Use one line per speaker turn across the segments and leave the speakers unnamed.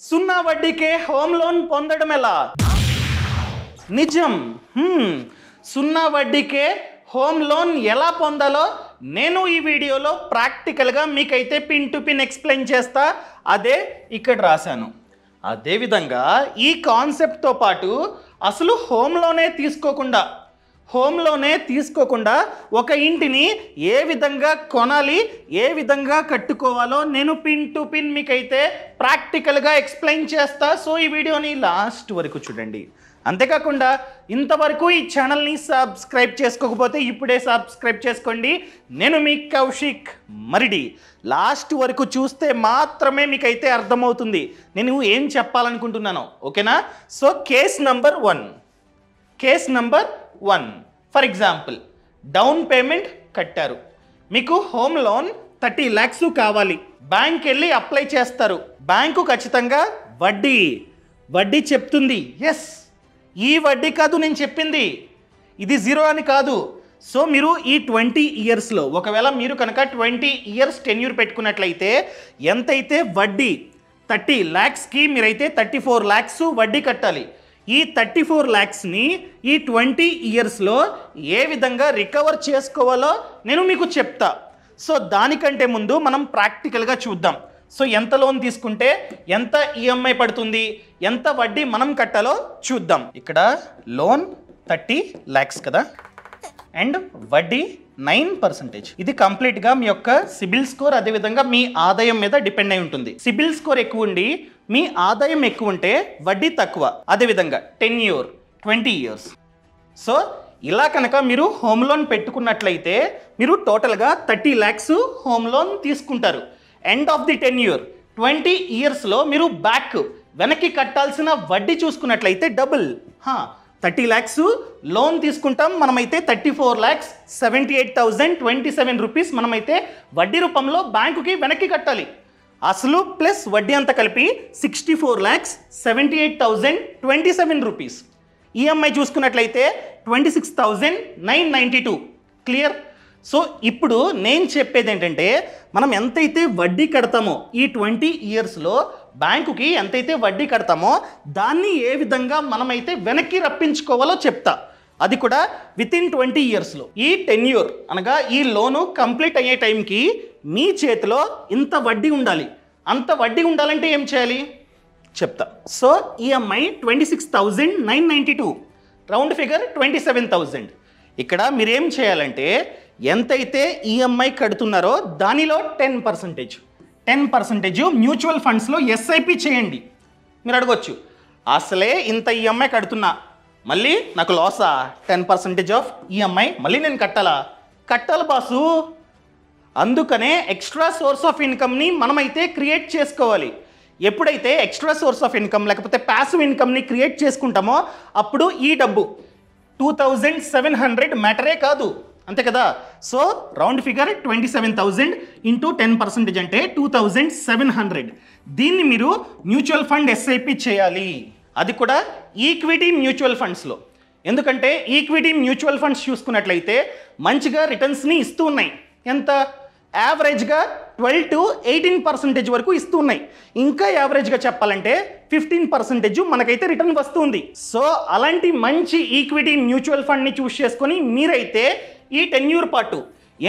సున్నా వడ్డీకే home loan పొందడం ఎలా? నిజం. సున్నా వడ్డీకే హోమ్ లోన్ ఎలా పొందాలో నేను ఈ వీడియోలో ప్రాక్టికల్గా మీకైతే పిన్ టు పిన్ ఎక్స్ప్లెయిన్ చేస్తా. అదే ఇక్కడ రాశాను. అదేవిధంగా ఈ కాన్సెప్ట్తో పాటు అసలు హోమ్ లోనే తీసుకోకుండా ఒక ఇంటిని ఏ విధంగా కొనాలి, ఏ విధంగా కట్టుకోవాలో నేను పిన్ టు పిన్ మీకైతే ప్రాక్టికల్గా ఎక్స్ప్లెయిన్ చేస్తా. సో ఈ వీడియోని లాస్ట్ వరకు చూడండి. అంతేకాకుండా ఇంతవరకు ఈ ఛానల్ని సబ్స్క్రైబ్ చేసుకోకపోతే ఇప్పుడే సబ్స్క్రైబ్ చేసుకోండి. నేను మీ కౌశిక్ మరిడి. లాస్ట్ వరకు చూస్తే మాత్రమే మీకైతే అర్థమవుతుంది నేను ఏం చెప్పాలనుకుంటున్నాను. ఓకేనా? So case number 1 for example, down payment కట్టారు, మీకు హోమ్ లోన్ 30 lakhs కావాలి. బ్యాంక్ వెళ్ళి అప్లై చేస్తారు. బ్యాంకు ఖచ్చితంగా వడ్డీ చెప్తుంది. ఎస్, ఈ వడ్డీ కాదు నేను చెప్పింది, ఇది 0 అని కాదు. సో మీరు ఈ 20 yearsలో ఒకవేళ మీరు కనుక 20 years టెన్యూర్ పెట్టుకున్నట్లయితే ఎంతైతే వడ్డీ 30 lakhsకి మీరైతే 34 lakhs వడ్డీ కట్టాలి. ఈ 34 lakhsని ఈ 20 yearsలో ఏ విధంగా రికవర్ చేసుకోవాలో నేను మీకు చెప్తా. సో దానికంటే ముందు మనం ప్రాక్టికల్గా చూద్దాం. సో ఎంత లోన్ తీసుకుంటే ఎంత ఈఎంఐ పడుతుంది, ఎంత వడ్డీ మనం కట్టాలో చూద్దాం. ఇక్కడ లోన్ 30 lakhs కదా, అండ్ వడ్డీ 9%. ఇది కంప్లీట్గా మీ యొక్క సిబిల్ స్కోర్, అదేవిధంగా మీ ఆదాయం మీద డిపెండ్ అయి ఉంటుంది. సిబిల్ స్కోర్ ఎక్కువ ఉండి మీ ఆదాయం ఎక్కువ ఉంటే వడ్డీ తక్కువ. అదేవిధంగా టెన్యూర్ 20 years. సో ఇలా కనుక మీరు హోమ్ లోన్ పెట్టుకున్నట్లయితే మీరు టోటల్గా 30 lakhs హోమ్ లోన్ తీసుకుంటారు. ఎండ్ ఆఫ్ ది టెన్యూర్ 20 yearsలో మీరు వెనక్కి కట్టాల్సిన వడ్డీ చూసుకున్నట్లయితే డబుల్. 30 lakhs లోన్ తీసుకుంటాం మనమైతే 34,78,027 రూపీస్ మనమైతే వడ్డీ రూపంలో బ్యాంకుకి వెనక్కి కట్టాలి. అసలు ప్లస్ వడ్డీ అంతా కలిపి 64,78,027 రూపీస్. ఈఎంఐ చూసుకున్నట్లయితే 26,992. క్లియర్? సో ఇప్పుడు నేను చెప్పేది ఏంటంటే, మనం ఎంతైతే వడ్డీ కడతామో ఈ 20 yearsలో బ్యాంకుకి ఎంతైతే వడ్డీ కడతామో దాన్ని ఏ విధంగా మనమైతే వెనక్కి రప్పించుకోవాలో చెప్తా. అది కూడా వితిన్ 20 yearsలో. ఈ టెన్యూర్ అనగా ఈ లోను కంప్లీట్ అయ్యే టైంకి మీ చేతిలో ఇంత వడ్డీ ఉండాలి. అంత వడ్డీ ఉండాలంటే ఏం చేయాలి చెప్తా. So EMI 26,992, round figure 27,000. ఇక్కడ మీరేం చేయాలంటే ఎంతైతే ఈఎంఐ కడుతున్నారో దానిలో 10% మ్యూచువల్ ఫండ్స్లో ఎస్ఐపి చేయండి. మీరు అడగొచ్చు, అసలే ఇంత ఈఎంఐ కడుతున్నా మళ్ళీ నాకు లాసా? 10% ఆఫ్ ఈఎంఐ మళ్ళీ నేను కట్టాలి బాసు. అందుకనే ఎక్స్ట్రా సోర్స్ ఆఫ్ ఇన్కమ్ని మనమైతే క్రియేట్ చేసుకోవాలి. ఎప్పుడైతే ఎక్స్ట్రా సోర్స్ ఆఫ్ ఇన్కమ్ లేకపోతే ప్యాసివ్ ఇన్కమ్ని క్రియేట్ చేసుకుంటామో అప్పుడు ఈ డబ్బు 2,700 మ్యాటరే కాదు, అంతే కదా. సో రౌండ్ ఫిగర్ 27,000 ఇంటూ 10% అంటే 2,700. దీన్ని మీరు మ్యూచువల్ ఫండ్ ఎస్ఐపి చేయాలి. అది కూడా ఈక్విటీ మ్యూచువల్ ఫండ్స్లో. ఎందుకంటే ఈక్విటీ మ్యూచువల్ ఫండ్స్ చూసుకున్నట్లయితే మంచిగా రిటర్న్స్ని ఇస్తూ ఉన్నాయి. ఎంత? యావరేజ్గా 12 to 18% వరకు ఇస్తూ ఉన్నాయి. ఇంకా యావరేజ్గా చెప్పాలంటే 15% మనకైతే రిటర్న్ వస్తుంది. సో అలాంటి మంచి ఈక్విటీ మ్యూచువల్ ఫండ్ని చూస్ చేసుకొని మీరైతే ఈ టెన్యూర్ పాటు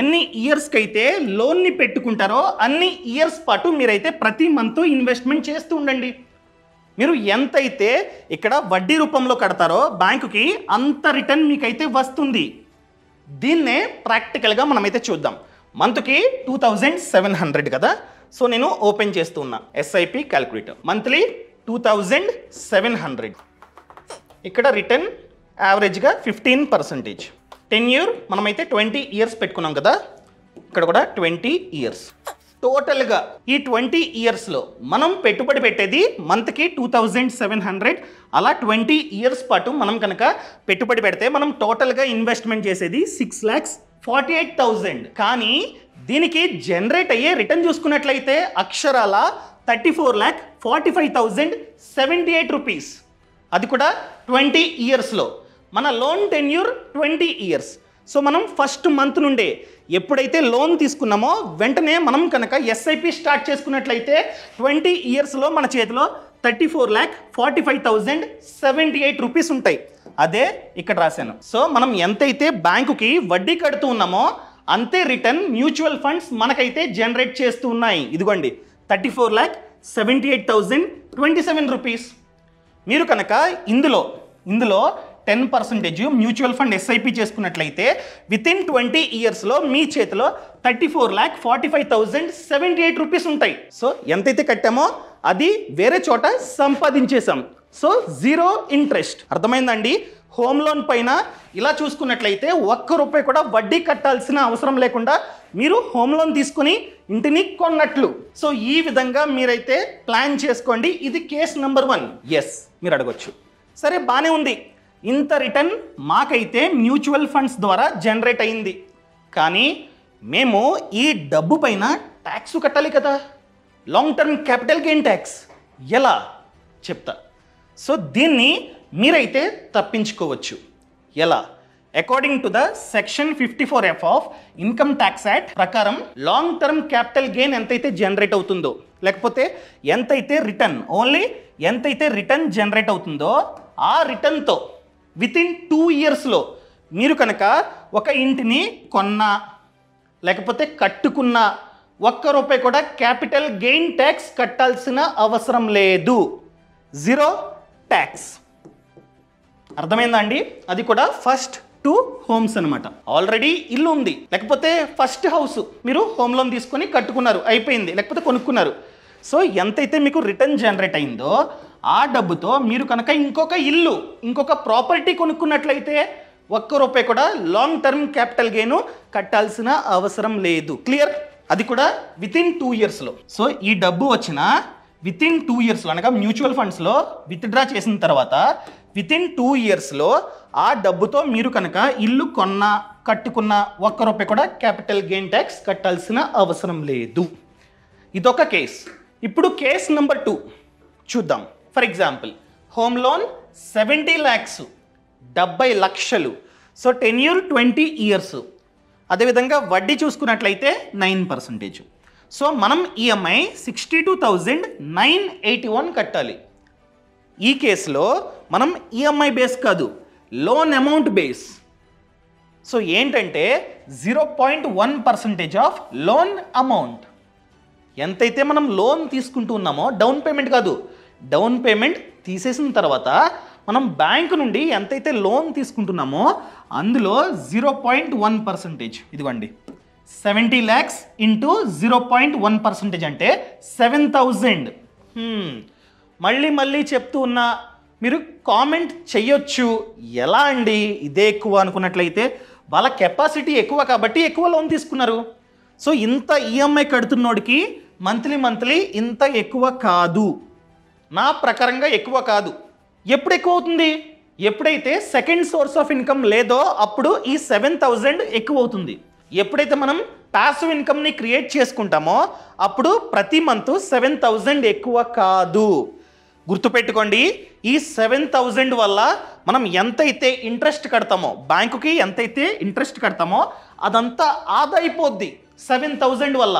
ఎన్ని ఇయర్స్కి అయితే లోన్ని పెట్టుకుంటారో అన్ని ఇయర్స్ పాటు మీరైతే ప్రతి మంత్ ఇన్వెస్ట్మెంట్ చేస్తూ ఉండండి. మీరు ఎంతైతే ఇక్కడ వడ్డీ రూపంలో కడతారో బ్యాంకుకి అంత రిటర్న్ మీకైతే వస్తుంది. దీన్నే ప్రాక్టికల్గా మనమైతే చూద్దాం. మంత్కి 2,700 కదా. సో నేను ఓపెన్ చేస్తూ ఉన్నా ఎస్ఐపి క్యాల్కులేటర్. మంత్లీ 2,700. ఇక్కడ రిటర్న్ యావరేజ్గా 15%. టెన్యూర్ మనమైతే 20 years పెట్టుకున్నాం కదా, ఇక్కడ కూడా 20 years. టోటల్గా ఈ 20 yearsలో మనం పెట్టుబడి పెట్టేది మంత్కి 2,700. అలా 20 years పాటు మనం కనుక పెట్టుబడి పెడితే మనం టోటల్గా ఇన్వెస్ట్మెంట్ చేసేది 6,48,000. కానీ దీనికి జనరేట్ అయ్యే రిటర్న్ చూసుకున్నట్లయితే అక్షరాల 34,45,078 రూపీస్. అది కూడా 20 yearsలో. మన లోన్ టెన్యూర్ 20 years. సో మనం ఫస్ట్ మంత్ నుండే ఎప్పుడైతే లోన్ తీసుకున్నామో వెంటనే మనం కనుక ఎస్ఐపి స్టార్ట్ చేసుకున్నట్లయితే 20 yearsలో మన చేతిలో 34,45,078 రూపీస్ ఉంటాయి. అదే ఇక్కడ రాశాను. సో మనం ఎంతైతే బ్యాంకుకి వడ్డీ కడుతూ ఉన్నామో అంతే రిటర్న్ మ్యూచువల్ ఫండ్స్ మనకైతే జనరేట్ చేస్తూ ఉన్నాయి. ఇదిగోండి 34,78,027 రూపీస్. మీరు కనుక ఇందులో 10% మ్యూచువల్ ఫండ్ ఎస్ఐపి చేసుకున్నట్లయితే వితిన్ 20 ఇయర్స్లో మీ చేతిలో 34,45,078 రూపీస్ ఉంటాయి. సో ఎంతైతే కట్టామో అది వేరే చోట సంపాదించేసాం. So 0 interest. అర్థమైందండి? హోమ్ లోన్ పైన ఇలా చూసుకున్నట్లయితే ₹1 కూడా వడ్డీ కట్టాల్సిన అవసరం లేకుండా మీరు హోమ్ లోన్ తీసుకుని ఇంటిని కొన్నట్లు. సో ఈ విధంగా మీరైతే ప్లాన్ చేసుకోండి. ఇది కేస్ నెంబర్ 1. ఎస్, మీరు అడగొచ్చు, సరే బాగానే ఉంది, ఇంత రిటర్న్ మాకైతే మ్యూచువల్ ఫండ్స్ ద్వారా జనరేట్ అయింది, కానీ మేము ఈ డబ్బు పైన ట్యాక్స్ కట్టాలి కదా, long term capital gain tax. ఎలా చెప్తా. సో దీన్ని మీరైతే తప్పించుకోవచ్చు. ఎలా? According to the section 54F of income tax act ప్రకారం లాంగ్ టర్మ్ క్యాపిటల్ గెయిన్ ఎంతైతే జనరేట్ అవుతుందో, లేకపోతే ఎంతైతే రిటర్న్ జనరేట్ అవుతుందో ఆ రిటర్న్తో వితిన్ 2 ఇయర్స్లో మీరు కనుక ఒక ఇంటిని కొన్నా లేకపోతే కట్టుకున్నా ₹1 కూడా క్యాపిటల్ గెయిన్ ట్యాక్స్ కట్టాల్సిన అవసరం లేదు. 0 ట్యాక్స్. అర్థమైందా అండి? అది కూడా ఫస్ట్ 2 హోమ్స్ అనమాట. ఆల్రెడీ ఇల్లు ఉంది, లేకపోతే ఫస్ట్ హౌస్ మీరు హోమ్ లోన్ తీసుకొని కట్టుకున్నారు, అయిపోయింది, లేకపోతే కొనుక్కున్నారు. సో ఎంతైతే మీకు రిటర్న్ జనరేట్ అయిందో ఆ డబ్బుతో మీరు కనుక ఇంకొక ప్రాపర్టీ కొనుక్కున్నట్లయితే ₹1 కూడా లాంగ్ టర్మ్ క్యాపిటల్ గెయిన్ కట్టాల్సిన అవసరం లేదు. క్లియర్? అది కూడా వితిన్ 2 ఇయర్స్లో. సో ఈ డబ్బు వచ్చిన వితిన్ 2 ఇయర్స్లో అనగా మ్యూచువల్ ఫండ్స్లో విత్డ్రా చేసిన తర్వాత వితిన్ 2 ఇయర్స్లో ఆ డబ్బుతో మీరు కనుక ఇల్లు కట్టుకున్న ₹1 కూడా క్యాపిటల్ గెయిన్ ట్యాక్స్ కట్టాల్సిన అవసరం లేదు. ఇదొక కేస్. ఇప్పుడు కేస్ నెంబర్ 2 చూద్దాం. For example, home loan 70 lakhs, 70 లక్షలు. So tenure 20 years. అదేవిధంగా వడ్డీ చూసుకున్నట్లయితే 9%. సో మనం ఈఎంఐ 62,981 కట్టాలి. ఈ కేసులో మనం ఈఎంఐ బేస్ కాదు, లోన్ అమౌంట్ బేస్. సో ఏంటంటే 0.1% ఆఫ్ లోన్ అమౌంట్. ఎంతైతే మనం లోన్ తీసుకుంటూ ఉన్నామో, డౌన్ పేమెంట్ కాదు, డౌన్ పేమెంట్ తీసేసిన తర్వాత మనం బ్యాంకు నుండి ఎంతైతే లోన్ తీసుకుంటున్నామో అందులో 0.1%. ఇదిగోండి 70 lakhs ఇంటూ 0.1% అంటే 7,000. మళ్ళీ చెప్తూ ఉన్నా, మీరు కామెంట్ చెయ్యొచ్చు, ఎలా అండి ఇదే ఎక్కువ అనుకున్నట్లయితే వాళ్ళ కెపాసిటీ ఎక్కువ కాబట్టి ఎక్కువ లోన్ తీసుకున్నారు. సో ఇంత ఈఎంఐ కడుతున్నోడికి మంత్లీ ఇంత ఎక్కువ కాదు, నా ప్రకారంగా ఎక్కువ కాదు. ఎప్పుడు ఎక్కువ అవుతుంది? ఎప్పుడైతే సెకండ్ సోర్స్ ఆఫ్ ఇన్కమ్ లేదో అప్పుడు ఈ 7,000 ఎక్కువ అవుతుంది. ఎప్పుడైతే మనం ప్యాసివ్ ఇన్కమ్ని క్రియేట్ చేసుకుంటామో అప్పుడు ప్రతి మంత్ 7,000 ఎక్కువ కాదు. గుర్తుపెట్టుకోండి, ఈ 7,000 వల్ల మనం ఎంతైతే ఇంట్రెస్ట్ కడతామో, బ్యాంకుకి ఎంతైతే ఇంట్రెస్ట్ కడతామో అదంతా ఆదా అయిపోద్ది 7,000 వల్ల,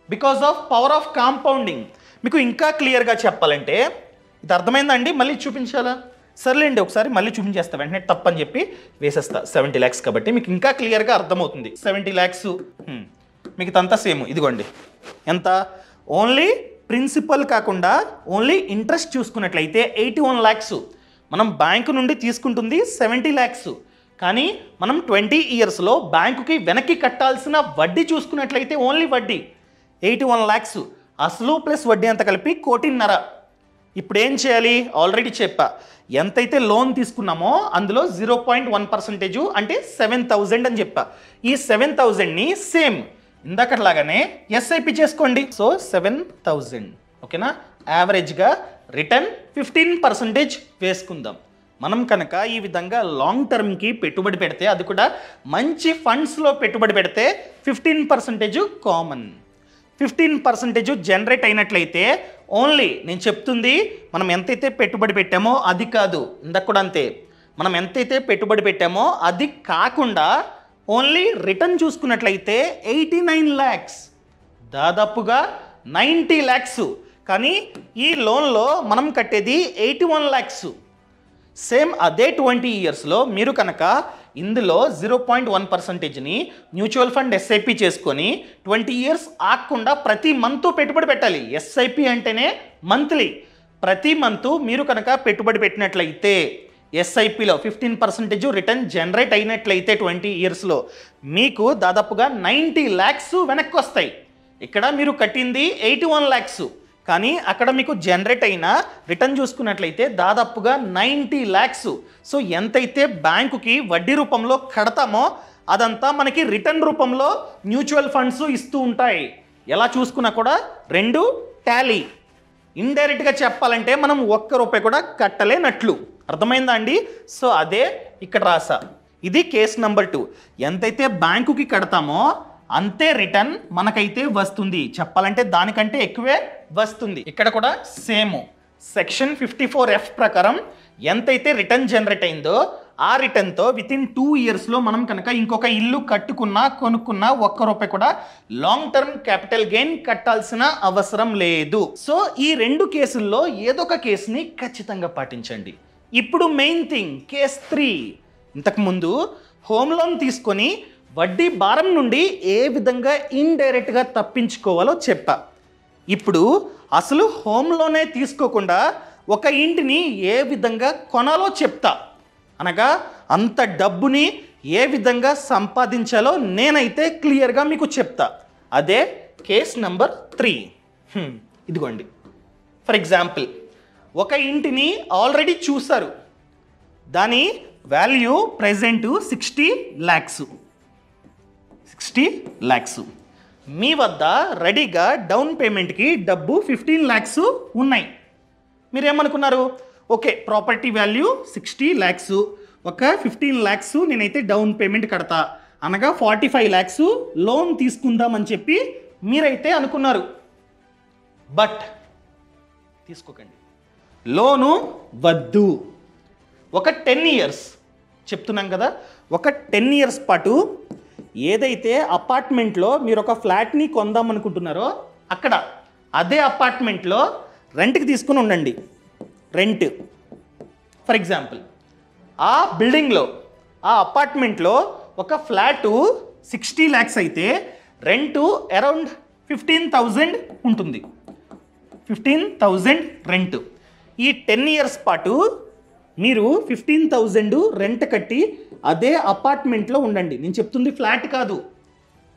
because of power of compounding. మీకు ఇంకా క్లియర్గా చెప్పాలంటే, ఇది అర్థమైందండి? మళ్ళీ చూపించాలా? సర్లేండి, ఒకసారి మళ్ళీ చూపించేస్తా, వెంటనే తప్పని చెప్పి వేసేస్తా. 70 lakhs కాబట్టి మీకు ఇంకా క్లియర్గా అర్థమవుతుంది. 70 lakhs మీకు అంతా సేమ్. ఇదిగోండి ఎంత, ఓన్లీ ప్రిన్సిపల్ కాకుండా ఓన్లీ ఇంట్రెస్ట్ చూసుకున్నట్లయితే 81 lakhs. మనం బ్యాంకు నుండి తీసుకుంటుంది 70 lakhs, కానీ మనం 20 ఇయర్స్లో బ్యాంకుకి వెనక్కి కట్టాల్సిన వడ్డీ చూసుకున్నట్లయితే ఓన్లీ వడ్డీ 81 lakhs. అసలు ప్లస్ వడ్డీ అంత కలిపి 1,50,00,000. ఇప్పుడు ఏం చేయాలి? ఆల్రెడీ చెప్పా, ఎంతైతే లోన్ తీసుకున్నామో అందులో 0.1% అంటే 7,000 అని చెప్పా. ఈ 7,000ని సేమ్ ఇందాకట్లాగానే ఎస్ఐపి చేసుకోండి. సో 7,000 ఓకేనా. యావరేజ్గా రిటర్న్ 15% వేసుకుందాం. మనం కనుక ఈ విధంగా లాంగ్ టర్మ్కి పెట్టుబడి పెడితే, అది కూడా మంచి ఫండ్స్లో పెట్టుబడి పెడితే 15% కామన్. 15% జనరేట్ అయినట్లయితే ఓన్లీ నేను చెప్తుంది మనం ఎంతైతే పెట్టుబడి పెట్టామో అది కాదు, ఇందాక కూడా అంతే, మనం ఎంతైతే పెట్టుబడి పెట్టామో అది కాకుండా ఓన్లీ రిటర్న్ చూసుకున్నట్లయితే 89 lakhs, దాదాపుగా 90 lakhs కానీ ఈ లోన్లో మనం కట్టేది 81 lakhs. సేమ్ అదే 20 yearsలో మీరు కనుక ఇందులో 0.1%ని మ్యూచువల్ ఫండ్ ఎస్ఐపి చేసుకొని 20 years ఆగకుండా ప్రతి మంత్ పెట్టుబడి పెట్టాలి. ఎస్ఐపి అంటేనే మంత్లీ. ప్రతి మంత్ మీరు కనుక పెట్టుబడి పెట్టినట్లయితే ఎస్ఐపిలో 15% రిటర్న్ జనరేట్ అయినట్లయితే 20 yearsలో మీకు దాదాపుగా 90 lakhs వెనక్కి వస్తాయి. ఇక్కడ మీరు కట్టింది 81 lakhs, కానీ అక్కడ మీకు జనరేట్ అయిన రిటర్న్ చూసుకున్నట్లయితే దాదాపుగా 90 lakhs. సో ఎంతైతే బ్యాంకుకి వడ్డీ రూపంలో కడతామో అదంతా మనకి రిటర్న్ రూపంలో మ్యూచువల్ ఫండ్స్ ఇస్తూ ఉంటాయి. ఎలా చూసుకున్నా కూడా రెండు టాలీ. ఇండైరెక్ట్గా చెప్పాలంటే మనం ₹1 కూడా కట్టలేనట్లు. అర్థమైందా అండి? సో అదే ఇక్కడ రాసా. ఇది కేస్ నెంబర్ 2. ఎంతైతే బ్యాంకుకి కడతామో అంతే రిటర్న్ మనకైతే వస్తుంది. చెప్పాలంటే దానికంటే ఎక్కువే వస్తుంది. ఇక్కడ కూడా సేమ్ సెక్షన్ 54F ప్రకారం ఎంతైతే రిటర్న్ జనరేట్ అయిందో ఆ రిటర్న్తో వితిన్ 2 yearsలో మనం కనుక ఇంకొక ఇల్లు కట్టుకున్నా కొనుక్కున్నా ₹1 కూడా లాంగ్ టర్మ్ క్యాపిటల్ గెయిన్ కట్టాల్సిన అవసరం లేదు. సో ఈ 2 కేసుల్లో ఏదో ఒక కేసుని ఖచ్చితంగా పాటించండి. ఇప్పుడు మెయిన్ థింగ్ కేస్ 3. ఇంతకుముందు హోమ్ లోన్ తీసుకొని వడ్డీ భారం నుండి ఏ విధంగా ఇండైరెక్ట్గా తప్పించుకోవాలో చెప్పా. ఇప్పుడు అసలు హోమ్ లోనే తీసుకోకుండా ఒక ఇంటిని ఏ విధంగా కొనాలో చెప్తా. అనగా అంత డబ్బుని ఏ విధంగా సంపాదించాలో నేనైతే క్లియర్గా మీకు చెప్తా. అదే కేస్ నెంబర్ 3. ఇదిగోండి, ఫర్ ఎగ్జాంపుల్ ఒక ఇంటిని ఆల్రెడీ చూశారు. దాని వాల్యూ ప్రెజెంట్ 60 lakhs. 60 lakhs. మీ వద్ద రెడీగా డౌన్ పేమెంట్కి డబ్బు 15 lakhs ఉన్నాయి. మీరేమనుకున్నారు? ఓకే, ప్రాపర్టీ వాల్యూ 60 lakhs, ఒక 15 lakhs నేనైతే డౌన్ పేమెంట్ కడతా, అనగా 45 lakhs లోన్ తీసుకుందామని చెప్పి మీరైతే అనుకున్నారు. బట్ తీసుకోకండి, లోను వద్దు. ఒక 10 years చెప్తున్నాం కదా, ఒక 10 years పాటు ఏదైతే అపార్ట్మెంట్లో మీరు ఒక ఫ్లాట్ని కొందాం అనుకుంటున్నారో అక్కడ అదే అపార్ట్మెంట్లో రెంట్కి తీసుకుని ఉండండి. రెంట్ ఫర్ ఎగ్జాంపుల్ ఆ బిల్డింగ్లో ఆ అపార్ట్మెంట్లో ఒక ఫ్లాటు 60 lakhs అయితే రెంటు అరౌండ్ 15,000 ఉంటుంది. 15,000 రెంట్. ఈ 10 years పాటు మీరు 15,000 రెంట్ కట్టి అదే అపార్ట్మెంట్లో ఉండండి. నేను చెప్తుంది ఫ్లాట్ కాదు.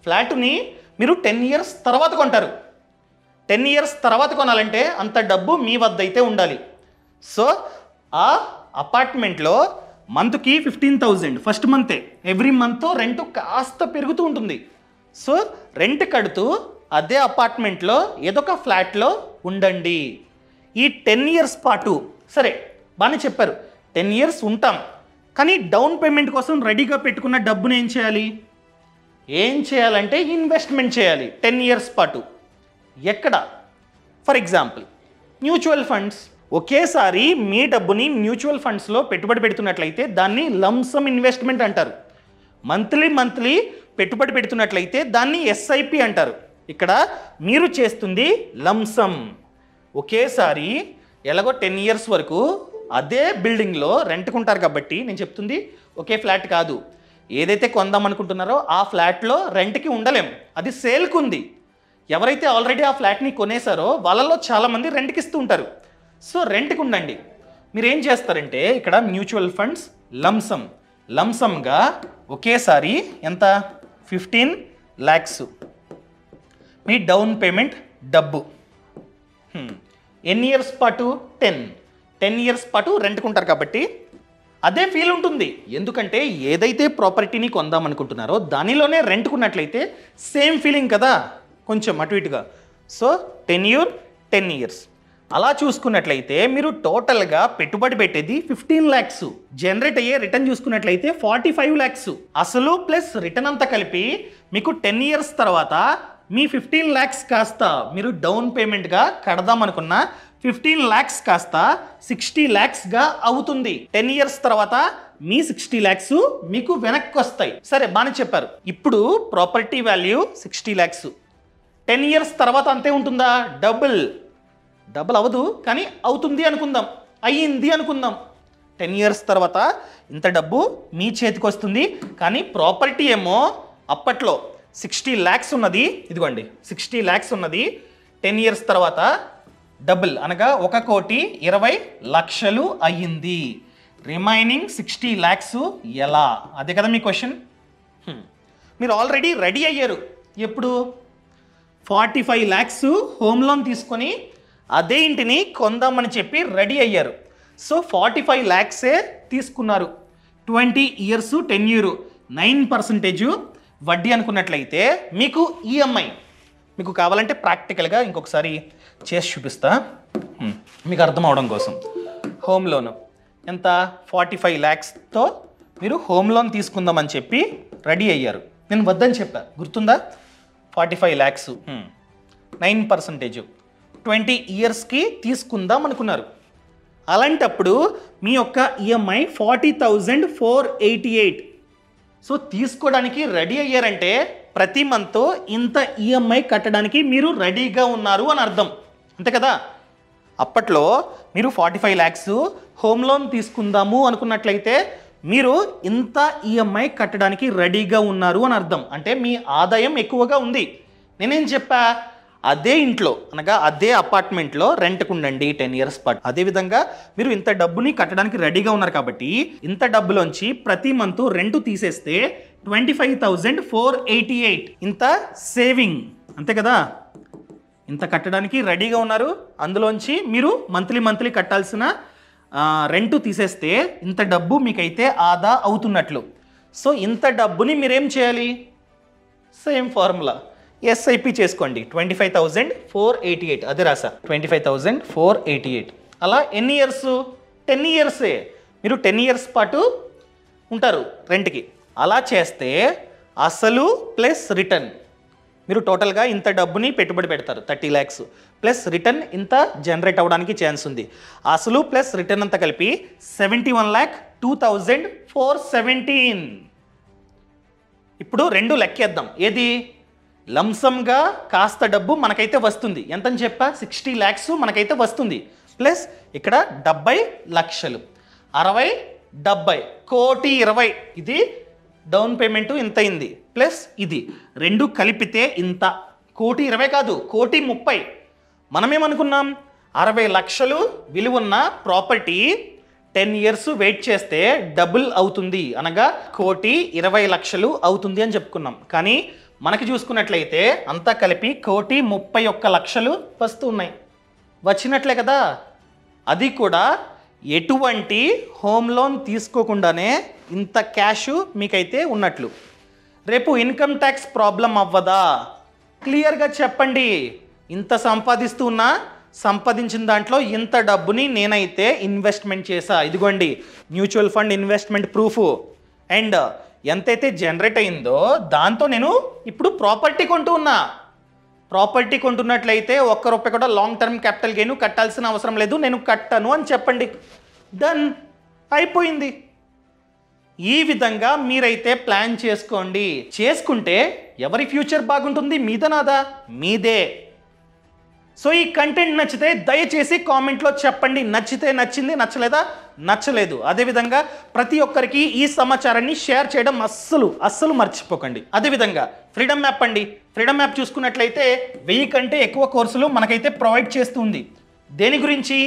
ఫ్లాట్ని మీరు 10 years తర్వాత కొంటారు. 10 years తర్వాత కొనాలంటే అంత డబ్బు మీ వద్ద అయితే ఉండాలి. సో ఆ అపార్ట్మెంట్లో మంత్కి 15,000 ఫస్ట్ మంతే. ఎవ్రీ మంత్ రెంట్ కాస్త పెరుగుతూ ఉంటుంది. సో రెంట్ కడుతూ అదే అపార్ట్మెంట్లో ఏదో ఒక ఫ్లాట్లో ఉండండి. ఈ 10 years పాటు సరే బాగానే చెప్పారు, 10 years ఉంటాం, కానీ డౌన్ పేమెంట్ కోసం రెడీగా పెట్టుకున్న డబ్బును ఏం చేయాలంటే ఇన్వెస్ట్మెంట్ చేయాలి 10 years పాటు. ఎక్కడ? For example mutual funds. ఒకేసారి మీ డబ్బుని మ్యూచువల్ ఫండ్స్లో పెట్టుబడి పెడుతున్నట్లయితే దాన్ని లంసమ్ ఇన్వెస్ట్మెంట్ అంటారు. మంత్లీ పెట్టుబడి పెడుతున్నట్లయితే దాన్ని ఎస్ఐపి అంటారు. ఇక్కడ మీరు చేస్తుంది లంసమ్. ఒకేసారి ఎలాగో 10 years వరకు అదే బిల్డింగ్లో రెంట్కుంటారు కాబట్టి నేను చెప్తుంది ఒకే ఫ్లాట్ కాదు. ఏదైతే కొందాం అనుకుంటున్నారో ఆ ఫ్లాట్లో రెంట్కి ఉండలేం, అది సేల్కి ఉంది. ఎవరైతే ఆల్రెడీ ఆ ఫ్లాట్ని కొనేసారో వాళ్ళలో చాలామంది రెంట్కి ఇస్తూ ఉంటారు. సో రెంట్కి ఉండండి. మీరు ఏం చేస్తారంటే ఇక్కడ మ్యూచువల్ ఫండ్స్ లంసమ్గా ఒకేసారి ఎంత 15 lakhs మీ డౌన్ పేమెంట్ డబ్బు. ఎన్ని ఇయర్స్ పాటు? 10 years పాటు రెంట్కుంటారు కాబట్టి అదే ఫీల్ ఉంటుంది. ఎందుకంటే ఏదైతే ప్రాపర్టీని కొందాం అనుకుంటున్నారో దానిలోనే రెంట్కున్నట్లయితే సేమ్ ఫీలింగ్ కదా, కొంచెం అటు ఇటుగా. సో 10 years అలా చూసుకున్నట్లయితే మీరు టోటల్గా పెట్టుబడి పెట్టేది 15 lakhs. జనరేట్ అయ్యే రిటర్న్ చూసుకున్నట్లయితే 45 lakhs. అసలు ప్లస్ రిటర్న్ అంతా కలిపి మీకు 10 years తర్వాత మీ 15 lakhs కాస్త మీరు డౌన్ పేమెంట్గా కడదాం అనుకున్న 15 lakhs కాస్త 60 lakhsగా అవుతుంది. 10 years తర్వాత మీ 60 lakhs మీకు వెనక్కి వస్తాయి. సరే బాగానే చెప్పారు. ఇప్పుడు ప్రాపర్టీ వాల్యూ 60 lakhs. 10 years తర్వాత అంతే ఉంటుందా? డబుల్. డబుల్ అవ్వదు కానీ అవుతుంది అనుకుందాం, అయ్యింది అనుకుందాం. 10 years తర్వాత ఇంత డబ్బు మీ చేతికి వస్తుంది. కానీ ప్రాపర్టీ ఏమో అప్పట్లో 60 lakhs ఉన్నది, ఇదిగోండి 60 lakhs ఉన్నది 10 years తర్వాత డబుల్ అనగా 1,20,00,000 అయ్యింది. రిమైనింగ్ 60 lakhs ఎలా? అదే కదా మీ క్వశ్చన్. మీరు ఆల్రెడీ రెడీ అయ్యారు. ఎప్పుడు? 45 lakhs హోమ్ లోన్ తీసుకొని అదే ఇంటిని కొందామని చెప్పి రెడీ అయ్యారు. సో 45 lakhs తీసుకున్నారు. 20 years tenure 9% వడ్డీ అనుకున్నట్లయితే మీకు ఈఎంఐ, మీకు కావాలంటే ప్రాక్టికల్గా ఇంకొకసారి చేసి చూపిస్తా మీకు అర్థం అవడం కోసం. హోమ్ లోన్ ఎంత? 45 lakhsతో మీరు హోమ్ లోన్ తీసుకుందామని చెప్పి రెడీ అయ్యారు. నేను వద్దని చెప్పా, గుర్తుందా? 45 lakhs 9% 20 yearsకి తీసుకుందాం అనుకున్నారు. అలాంటప్పుడు మీ యొక్క ఈఎంఐ 40,488. సో తీసుకోవడానికి రెడీ అయ్యారంటే ప్రతి మంత్ ఇంత ఈఎంఐ కట్టడానికి మీరు రెడీగా ఉన్నారు అని అర్థం, అంతే కదా? అప్పట్లో మీరు 45 lakhs హోమ్ లోన్ తీసుకుందాము అనుకున్నట్లయితే మీరు ఇంత ఈఎంఐ కట్టడానికి రెడీగా ఉన్నారు అని అర్థం. అంటే మీ ఆదాయం ఎక్కువగా ఉంది. నేనేం చెప్పా? అదే ఇంట్లో అనగా అదే అపార్ట్మెంట్లో రెంట్కు ఉండండి 10 years పాటు. అదేవిధంగా మీరు ఇంత డబ్బుని కట్టడానికి రెడీగా ఉన్నారు కాబట్టి ఇంత డబ్బులోంచి ప్రతి మంత్ రెంట్ తీసేస్తే 25,488 ఇంత సేవింగ్, అంతే కదా? ఇంత కట్టడానికి రెడీగా ఉన్నారు. అందులోంచి మీరు మంత్లీ కట్టాల్సిన రెంట్ తీసేస్తే ఇంత డబ్బు మీకైతే ఆదా అవుతున్నట్లు. సో ఇంత డబ్బుని మీరేం చేయాలి? సేమ్ ఫార్ములా, ఎస్ఐపి చేసుకోండి. 25,488 అదే రాసా, 25,488. అలా ఎన్ని ఇయర్స్? 10 years. మీరు 10 years పాటు ఉంటారు రెంట్కి. అలా చేస్తే అసలు ప్లస్ రిటర్న్ మీరు టోటల్గా ఇంత డబ్బుని పెట్టుబడి పెడతారు 30 lakhs ప్లస్ రిటర్న్ ఇంత జనరేట్ అవ్వడానికి ఛాన్స్ ఉంది. అసలు ప్లస్ రిటర్న్ అంతా కలిపి 71,02,417. ఇప్పుడు రెండు లెక్కేద్దాం. ఏది? లంసంగా కాస్త డబ్బు మనకైతే వస్తుంది. ఎంతని చెప్పా? 60 lakhs మనకైతే వస్తుంది. ప్లస్ ఇక్కడ 70 లక్షలు, 60, 70, 1,20,00,000 ఇది డౌన్ పేమెంట్ ఇంత అయింది. ప్లస్ ఇది రెండు కలిపితే ఇంత. 1,20,00,000 కాదు, 1,30,00,000. మనమేమనుకున్నాం? 60 లక్షలు విలువన్న ప్రాపర్టీ 10 years వెయిట్ చేస్తే డబుల్ అవుతుంది అనగా 1,20,00,000 అవుతుంది అని చెప్పుకున్నాం. కానీ మనకి చూసుకున్నట్లయితే అంతా కలిపి 1,31,00,000 వస్తున్నాయి. వచ్చినట్లే కదా? అది కూడా ఎటువంటి హోమ్ లోన్ తీసుకోకుండానే ఇంత క్యాష్ మీకైతే ఉన్నట్లు. రేపు ఇన్కమ్ ట్యాక్స్ ప్రాబ్లం అవ్వదా? క్లియర్గా చెప్పండి. ఇంత సంపాదిస్తున్నా సంపాదించిన దాంట్లో ఇంత డబ్బుని నేనైతే ఇన్వెస్ట్మెంట్ చేశా, ఇదిగోండి mutual fund investment proof. And ఎంతైతే జనరేట్ అయిందో దాంతో నేను ఇప్పుడు ప్రాపర్టీ కొంటూ ఉన్నా. ప్రాపర్టీ కొంటున్నట్లయితే ₹1 కూడా లాంగ్ టర్మ్ క్యాపిటల్ గెయిన్ కట్టాల్సిన అవసరం లేదు, నేను కట్టను అని చెప్పండి. డన్, అయిపోయింది. ఈ విధంగా మీరైతే ప్లాన్ చేసుకోండి. చేసుకుంటే ఎవరి ఫ్యూచర్ బాగుంటుంది? మీదా నాదా? మీదే. సో ఈ కంటెంట్ నచ్చితే దయచేసి కామెంట్లో చెప్పండి. నచ్చితే నచ్చింది, నచ్చలేదా నచ్చలేదు. అదేవిధంగా ప్రతి ఒక్కరికి ఈ సమాచారాన్ని షేర్ చేయడం అస్సలు మర్చిపోకండి. అదేవిధంగా ఫ్రీడమ్ యాప్ అండి. ఫ్రీడమ్ యాప్ చూసుకున్నట్లయితే 1000 కంటే ఎక్కువ కోర్సులు మనకైతే ప్రొవైడ్ చేస్తుంది. దేని గురించి?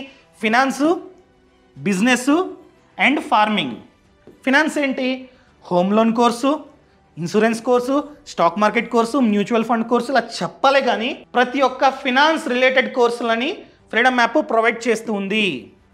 Finance, business and farming. Finance ఏంటి? Home loan course, insurance course, stock market course, mutual fund course, ఇలా చెప్పాలే కానీ ప్రతి ఒక్క ఫినాన్స్ రిలేటెడ్ కోర్సులని ఫ్రీడమ్ యాప్ ప్రొవైడ్ చేస్తూ ఉంది.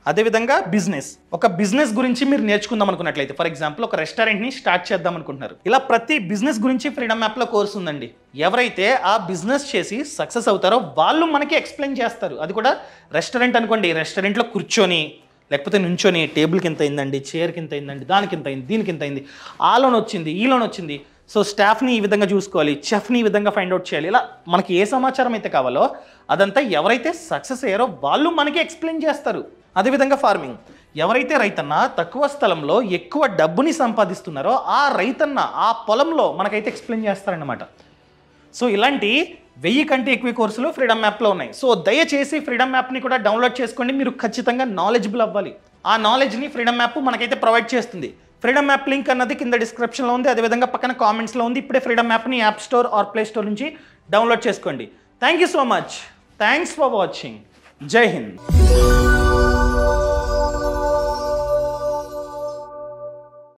అదేవిధంగా బిజినెస్, ఒక బిజినెస్ గురించి మీరు నేర్చుకుందాం అనుకున్నట్లయితే, ఫర్ ఎగ్జాంపుల్ ఒక రెస్టారెంట్ని స్టార్ట్ చేద్దాం అనుకుంటున్నారు. ఇలా ప్రతి బిజినెస్ గురించి ఫ్రీడమ్ యాప్లో కోర్సు ఉందండి. ఎవరైతే ఆ బిజినెస్ చేసి సక్సెస్ అవుతారో వాళ్ళు మనకి ఎక్స్ప్లెయిన్ చేస్తారు. అది కూడా రెస్టారెంట్ అనుకోండి, రెస్టారెంట్లో కూర్చొని లేకపోతే నుంచొని టేబుల్కి ఎంత అయిందండి, చైర్కి ఎంత అయిందండి, దానికి ఎంత అయింది, దీనికి ఎంత అయింది, ఆ లోన్ వచ్చింది, ఈ లోన్ వచ్చింది, సో స్టాఫ్ని ఈ విధంగా చూసుకోవాలి, చెఫ్ని ఈ విధంగా ఫైండ్ అవుట్ చేయాలి. ఇలా మనకి ఏ సమాచారం అయితే కావాలో అదంతా ఎవరైతే సక్సెస్ అయ్యారో వాళ్ళు మనకి ఎక్స్ప్లెయిన్ చేస్తారు. అదేవిధంగా ఫార్మింగ్, ఎవరైతే రైతన్న తక్కువ స్థలంలో ఎక్కువ డబ్బుని సంపాదిస్తున్నారో ఆ రైతన్న ఆ పొలంలో మనకైతే ఎక్స్ప్లెయిన్ చేస్తారన్నమాట. సో ఇలాంటి 1000 కంటే ఎక్కువ కోర్సులు ఫ్రీడమ్ యాప్లో ఉన్నాయి. సో దయచేసి ఫ్రీడమ్ యాప్ని కూడా డౌన్లోడ్ చేసుకోండి. మీరు ఖచ్చితంగా నాలెడ్జబుల్ అవ్వాలి. ఆ నాలెడ్జ్ని ఫ్రీడమ్ యాప్ మనకైతే ప్రొవైడ్ చేస్తుంది. ఫ్రీడమ్ యాప్ లింక్ అన్నది కింద డిస్క్రిప్షన్లో ఉంది, అదేవిధంగా పక్కన కామెంట్స్లో ఉంది. ఇప్పుడే ఫ్రీడమ్ యాప్ని app store or play store నుంచి డౌన్లోడ్ చేసుకోండి. Thank you so much. Thanks for watching. Jai Hind.